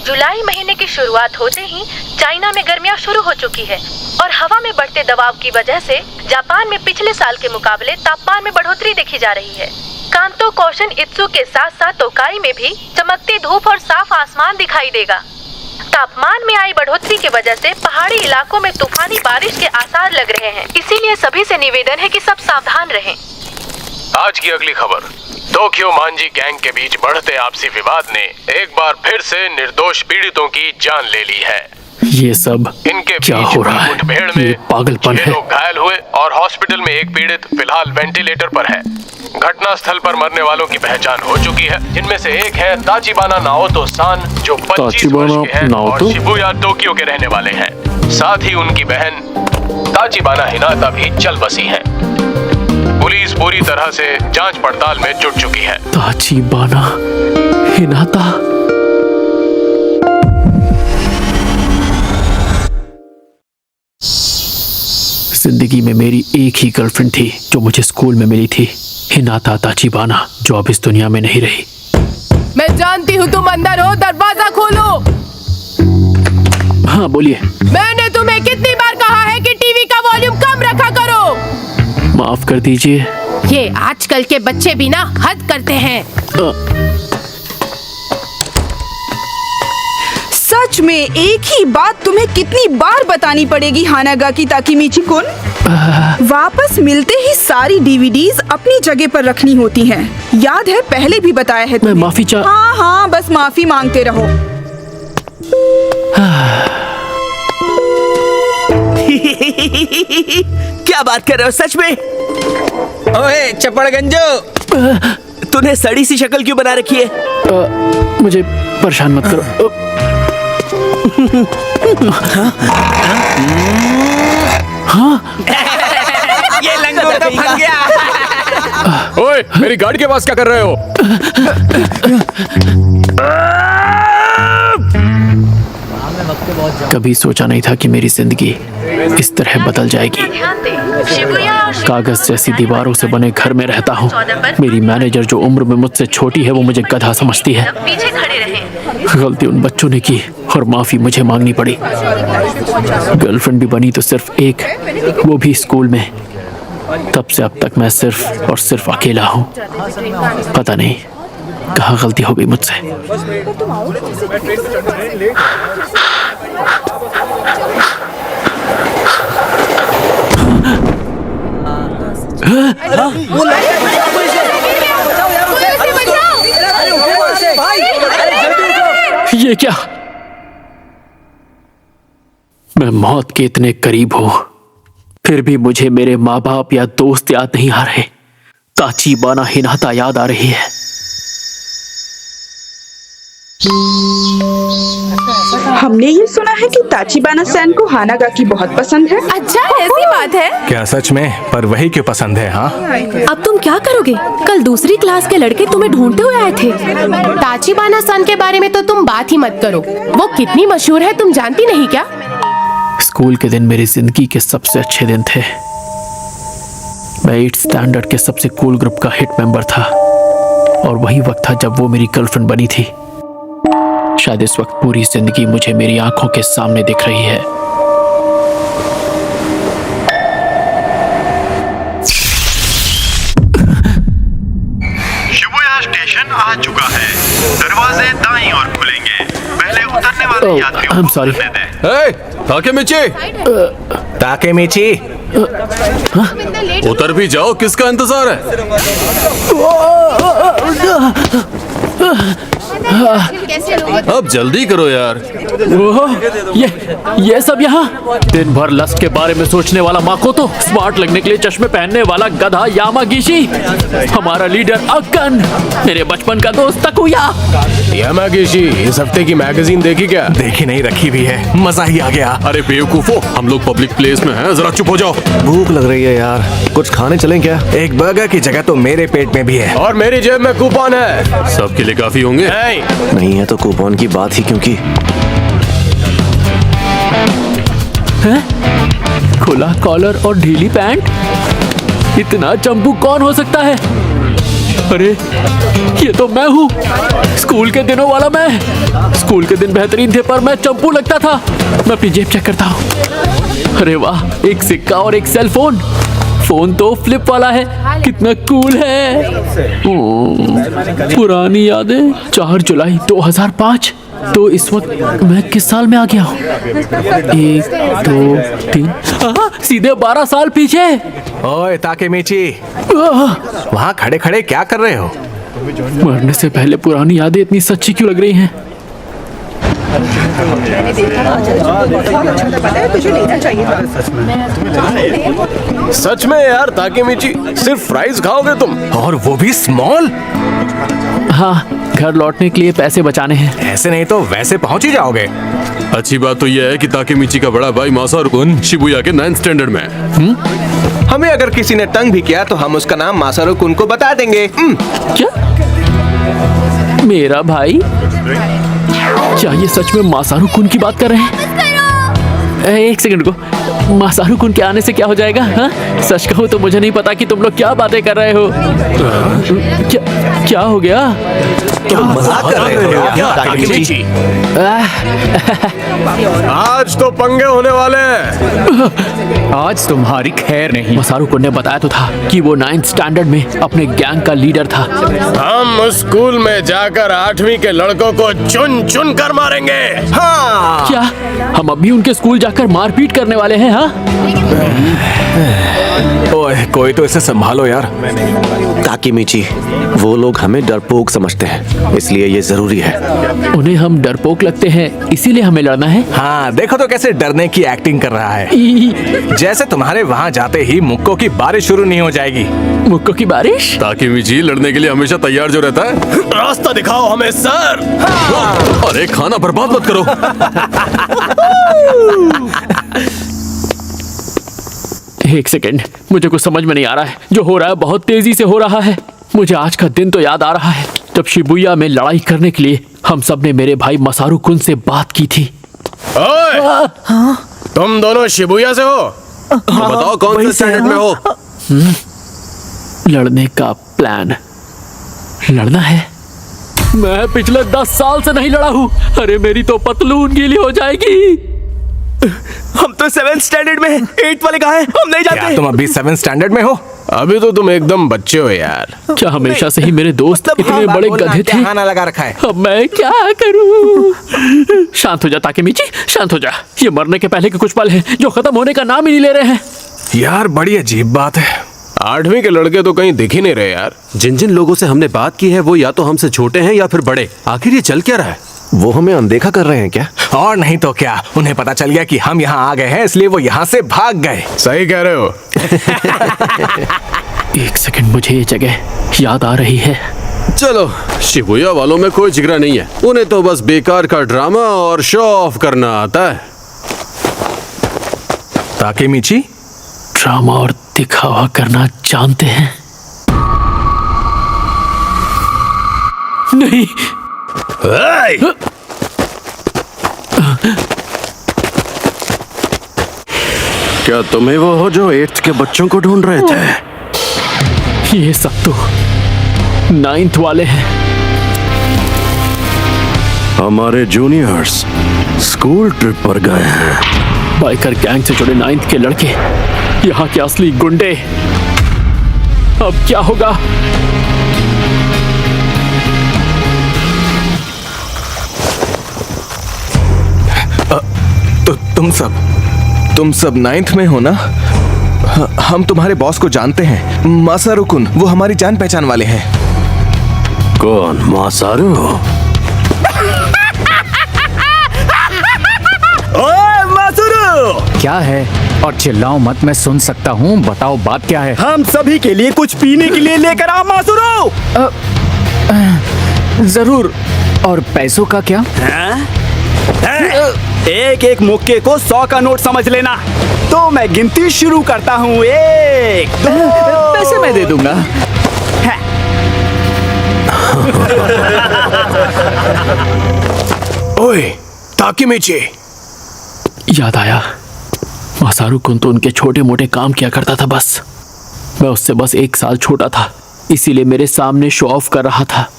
जुलाई महीने की शुरुआत होते ही चाइना में गर्मियां शुरू हो चुकी है और हवा में बढ़ते दबाव की वजह से जापान में पिछले साल के मुकाबले तापमान में बढ़ोतरी देखी जा रही है। कांतो, कौशन, इत्सु के साथ साथ तोकाई में भी चमकती धूप और साफ आसमान दिखाई देगा। तापमान में आई बढ़ोतरी की वजह से पहाड़ी इलाकों में तूफानी बारिश के आसार लग रहे हैं, इसीलिए सभी से निवेदन है कि सब सावधान रहें। आज की अगली खबर। टोक्यो मांजी गैंग के बीच बढ़ते आपसी विवाद ने एक बार फिर से निर्दोष पीड़ितों की जान ले ली है। ये सब इनके क्या हो रहा है? मुठभेड़ में ये पागलपन है। लोग घायल हुए और हॉस्पिटल में एक पीड़ित फिलहाल वेंटिलेटर पर है। घटनास्थल पर मरने वालों की पहचान हो चुकी है, जिनमें से एक है ताचिबाना नाओतो सान, जो 25 वर्ष के हैं और शिबुया टोक्यो के रहने वाले हैं। साथ ही उनकी बहन ताचिबाना हिनाता भी चल बसी है। पुलिस पूरी तरह से जांच पड़ताल में जुट चुकी है। ताचिबाना हिनाता, जिंदगी में मेरी एक ही गर्लफ्रेंड थी जो मुझे स्कूल में मिली थी, हिनाता ताचिबाना, जो अब इस दुनिया में नहीं रही। मैं जानती हूँ तुम अंदर हो, दरवाजा खोलो। हाँ बोलिए। मैंने तुम्हें कितनी बार कहा है कि टीवी का वॉल्यूम कम रखा करो। माफ कर दीजिए। ये आजकल के बच्चे भी ना हद करते हैं। सच में एक ही बात तुम्हें कितनी बार बतानी पड़ेगी हानागाकी ताकेमिची-कुन? वापस मिलते ही सारी डीवीडीज अपनी जगह पर रखनी होती हैं। याद है पहले भी बताया है तुम्हें। मैं माफी हाँ हाँ, बस माफी मांगते रहो। क्या बात कर रहे हो सच में? ओए चपड़गंजो, तूने सड़ी सी शक्ल क्यों बना रखी है? मुझे परेशान मत करो। हाँ? ये लंगोट तो फंस गया। ओए, मेरी गाड़ी के पास क्या कर रहे हो? कभी सोचा नहीं था कि मेरी जिंदगी इस तरह बदल जाएगी। कागज जैसी दीवारों से बने घर में रहता हूँ। मेरी मैनेजर जो उम्र में मुझसे छोटी है, वो मुझे गधा समझती है। गलती उन बच्चों ने की और माफी मुझे मांगनी पड़ी। गर्लफ्रेंड भी बनी तो सिर्फ एक, वो भी स्कूल में। तब से अब तक मैं सिर्फ और सिर्फ अकेला हूँ। पता नहीं कहाँ गलती हो गई मुझसे। ये क्या? मैं मौत के इतने करीब हूं, फिर भी मुझे मेरे माँ बाप या दोस्त याद नहीं आ रहे। ताचिबाना हिनाता याद आ रही है। हमने ये सुना है कि ताचिबाना सैन को हानागाकी बहुत पसंद है। अच्छा, ऐसी बात है क्या सच में? पर वही क्यों पसंद है? हाँ, अब तुम क्या करोगे? कल दूसरी क्लास के लड़के तुम्हें ढूंढते हुए आए थे। ताचिबाना सन के बारे में तो तुम बात ही मत करो। वो कितनी मशहूर है तुम जानती नहीं क्या? स्कूल के दिन मेरी जिंदगी के सबसे अच्छे दिन थे। मैं 8th स्टैंडर्ड के सबसे कूल ग्रुप का हिट मेंबर था और वही वक्त था जब वो मेरी गर्लफ्रेंड बनी थी। शायद इस वक्त पूरी जिंदगी मुझे मेरी आंखों के सामने दिख रही है। शिबुया स्टेशन आ चुका है। दरवाजे दाईं ओर खुलेंगे। पहले उतरने वाले यात्रियों को उतरने दें। ताकेमिची, ताकेमिची, उतर भी जाओ, किसका इंतजार है? अब जल्दी करो यार। ये सब यहाँ? दिन भर लस्ट के बारे में सोचने वाला माकोतो, स्मार्ट लगने के लिए चश्मे पहनने वाला गधा यामागिशी, हमारा लीडर अक्कन, मेरे बचपन का दोस्त तकुया। यामागिशी, इस हफ्ते की मैगजीन देखी क्या? देखी नहीं, रखी भी है। मजा ही आ गया। अरे बेवकूफो, हम लोग पब्लिक प्लेस में हैं, जरा चुप हो जाओ। भूख लग रही है यार, कुछ खाने चलें क्या? एक बर्गर की जगह तो मेरे पेट में भी है। और मेरी जेब में कूपन है, सबके लिए काफी होंगे। नहीं है तो कूपन की बात ही क्यों की? खुला कॉलर और ढीली पैंट, इतना चंपू कौन हो सकता है? अरे ये तो मैं हूँ, स्कूल के दिनों वाला मैं। स्कूल के दिन बेहतरीन थे पर मैं चंपू लगता था। मैं अपनी जेब चेक करता हूँ। अरे वाह, एक सिक्का और एक सेल फोन। फोन तो फ्लिप वाला है, कितना कूल है। पुरानी यादें। 4 जुलाई 2005। तो इस वक्त मैं किस साल में आ गया हूँ? 1 2 3 सीधे 12 साल पीछे। ओए ताकेमीची, वहाँ खड़े खड़े क्या कर रहे हो? मरने से पहले पुरानी यादें इतनी सच्ची क्यों लग रही हैं? सच में यार ताकेमीची, सिर्फ फ्राइज खाओगे तुम? और वो भी स्मॉल? हाँ, घर लौटने के लिए पैसे बचाने हैं। ऐसे नहीं तो वैसे पहुंच ही जाओगे। अच्छी बात तो यह है कि ताकेमीची का बड़ा भाई मासारू कुन शिबुया के 9th स्टैंडर्ड में है। हमें अगर किसी ने तंग भी किया तो हम उसका नाम मासारू कुन को बता देंगे। क्या? मेरा भाई? क्या ये सच में मासारू कुन की बात कर रहे हैं? एक सेकंड को, मासारू कुन के आने से क्या हो जाएगा? हाँ? सच कहूँ तो मुझे नहीं पता कि तुम लोग क्या बातें कर रहे हो। क्या हो गया? तुम मजाक कर रहे हो क्या ताकेमीची? आज तो पंगे होने वाले हैं। आज तुम्हारी खैर नहीं। मासारू कुन ने बताया तो था कि वो 9th स्टैंडर्ड में अपने गैंग का लीडर था। हम स्कूल में जाकर 8वीं के लड़कों को चुन चुन कर मारेंगे। हाँ। क्या हम अभी उनके स्कूल जाकर मारपीट करने वाले हैं? हाँ? ओए कोई तो इसे संभालो यार। ताकेमीची, वो लोग हमें डरपोक समझते हैं, इसलिए ये जरूरी है। उन्हें हम डरपोक लगते हैं, इसीलिए हमें लड़ना है। हाँ देखो तो कैसे डरने की एक्टिंग कर रहा है। जैसे तुम्हारे वहाँ जाते ही मुक्कों की बारिश शुरू नहीं हो जाएगी। मुक्कों की बारिश? ताकेमीची लड़ने के लिए हमेशा तैयार जो रहता है। रास्ता दिखाओ हमें सर। अरे खाना बर्बाद मत करो। एक सेकेंड, मुझे कुछ समझ में नहीं आ रहा है। जो हो रहा है बहुत तेजी से हो रहा है। मुझे आज का दिन तो याद आ रहा है जब शिबुया में लड़ाई करने के लिए हम सब ने मेरे भाई मासारू कुन से बात की थी। ओए, तुम दोनों शिबुया से हो? तो बताओ कौन से स्टैंडर्ड में हो? लड़ने का प्लान। लड़ना है? मैं पिछले 10 साल से नहीं लड़ा हूँ। अरे मेरी तो पतलून गीली हो जाएगी। हम तो 7th स्टैंडर्ड में हैं। 8 वाले कहाँ हैं? हम नहीं जाते। क्या तुम अभी 7th स्टैंडर्ड में हो? अभी तो तुम एकदम बच्चे हो यार। क्या हमेशा से ही मेरे दोस्त इतने बड़े गधे थे? खाना लगा रखा है। अब मैं क्या करूं? शांत हो जा ताकेमीची, शांत हो जा। ये मरने के पहले के कुछ पल हैं जो खत्म होने का नाम ही नहीं ले रहे हैं। यार बड़ी अजीब बात है। 8वीं के लड़के तो कहीं दिख ही नहीं रहे यार। जिन जिन लोगों से हमने बात की है वो या तो हमसे छोटे हैं या फिर बड़े। आखिर ये चल क्या रहा है? वो हमें अनदेखा कर रहे हैं क्या? और नहीं तो क्या, उन्हें पता चल गया कि हम यहाँ आ गए हैं, इसलिए वो यहाँ से भाग गए। सही कह रहे हो। एक सेकंड, मुझे ये जगह याद आ रही है। चलो, शिबुया वालों में कोई जिगरा नहीं है। उन्हें तो बस बेकार का ड्रामा और शो ऑफ करना आता है। ताकेमीची, ड्रामा और दिखावा करना जानते हैं? नहीं। क्या तुम्हें वो हो जो 8th के बच्चों को ढूंढ रहे थे? ये सब तो 9th वाले हैं। हमारे जूनियर्स स्कूल ट्रिप पर गए हैं। बाइकर गैंग से जुड़े 9th के लड़के, यहाँ के असली गुंडे। अब क्या होगा? तो तुम सब 9th में हो ना? हम तुम्हारे बॉस को जानते हैं, मासारू कुन। वो हमारी जान पहचान वाले हैं। कौन? मासारू? ओए मासारू! क्या है? और चिल्लाओ मत, मैं सुन सकता हूँ। बताओ बात क्या है? हम सभी के लिए कुछ पीने के लिए लेकर आओ मासारू। जरूर। और पैसों का क्या? एक एक मुक्के को 100 का नोट समझ लेना। तो मैं गिनती शुरू करता हूँ। 1 2। पैसे मैं दे दूंगा। ओए ताकेमीची, याद आया। मासारू कुन तो उनके छोटे मोटे काम किया करता था बस। मैं उससे बस 1 साल छोटा था। इसीलिए मेरे सामने शो ऑफ कर रहा था।